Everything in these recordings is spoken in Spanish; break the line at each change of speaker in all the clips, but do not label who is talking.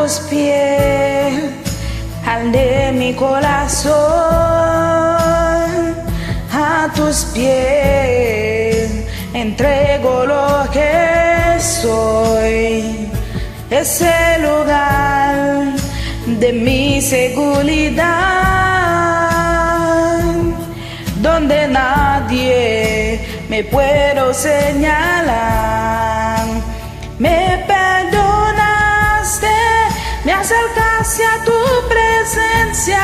tus pies, al de mi corazón, a tus pies entrego lo que soy. Es el lugar de mi seguridad, donde nadie me puede señalar. Me perdonaste, me acercaste a tu presencia,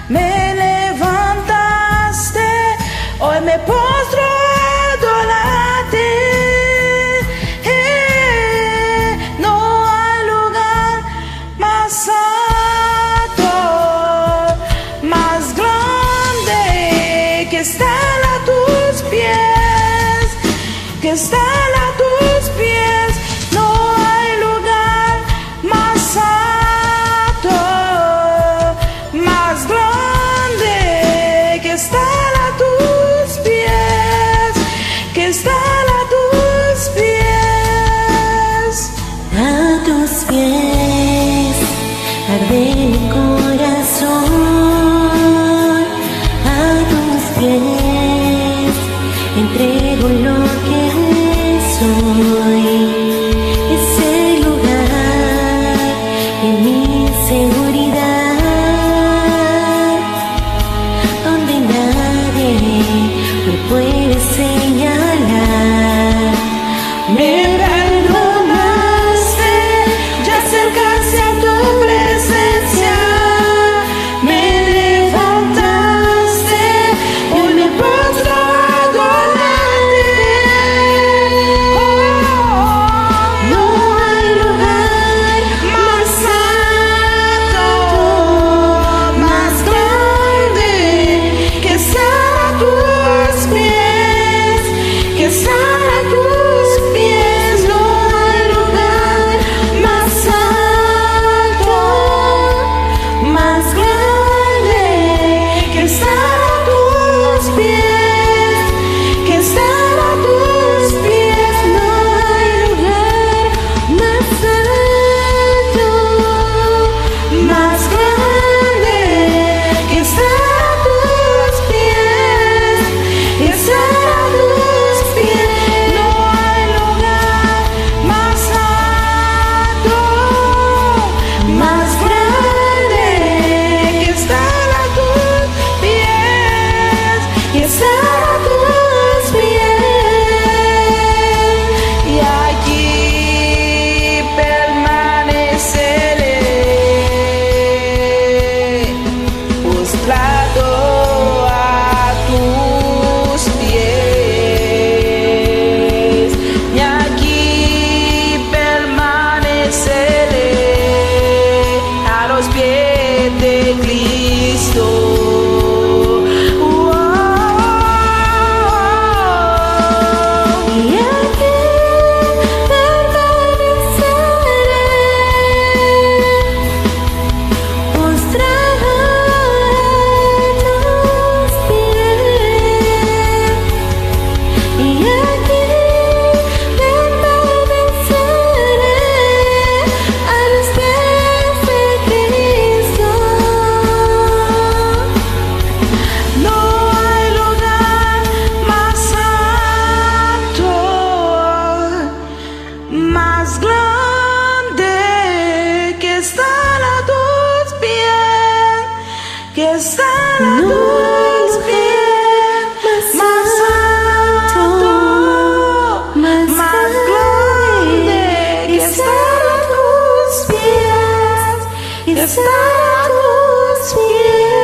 me levantaste, hoy me postro a adorarte. No hay lugar más alto, más grande que estar a tus pies, que estar a tus pies. No hay lugar más alto, más grande que estar a tus pies, que estar a tus pies.
A tus pies arde mi corazón, a tus pies entrego lo que soy. Es el lugar de mi seguridad, donde nadie me puede señalar.
Me perdonaste, ya acercaste a tu presencia, me levantaste, hoy me postro a adorarte.
No hay lugar
Más alto, más grande que estar a tus pies, que estar a tus pies. No hay lugar más alto, más grande que estar a tus pies, que estar a tus pies.
no hay lugar más alto,
Más grande que estar a tus pies, que estar a tus pies. No hay lugar más alto, más grande que estar a tus pies, que estar a tus pies. Y aquí permaneceré, postrado a tus pies. Y aquí permaneceré a los pies de Cristo.
y aquí permaneceré, postrado a tus pies. Y aquí permaneceré a los pies de Cristo.
No hay lugar más alto, más grande que estar a tus pies, que estar a
No
tus pies. Más alto,
más
grande que estar a tus pies, que estar a tus pies.